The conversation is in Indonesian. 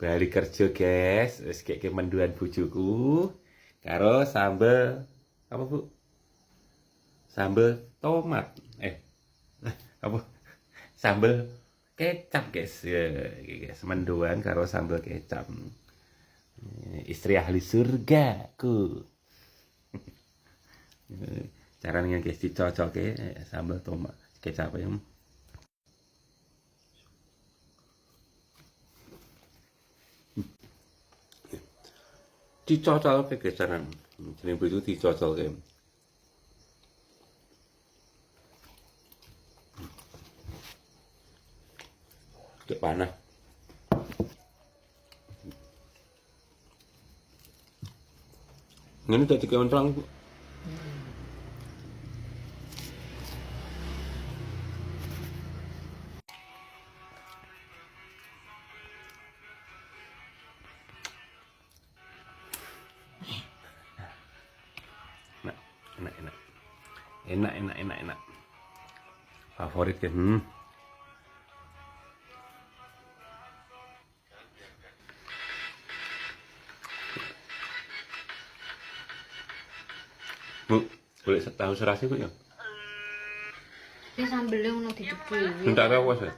Bali kerja guys, wis kek menduan bojoku karo sambel apa Bu? Sambel tomat. Apa? Sambel kecap guys. Ya, guys, menduan karo sambel kecap. Istri ahli surgaku. Caranya guys dicocok sambal tomat kecap ya. Dicocol ke geseran jeneng itu dicocol ke panas ini tadi kawan terang Bu. Enak favorit kan Bu, boleh tahu serasi Bu ya? Ini sambelnya ngono dicupui. Enggak ada apa sih?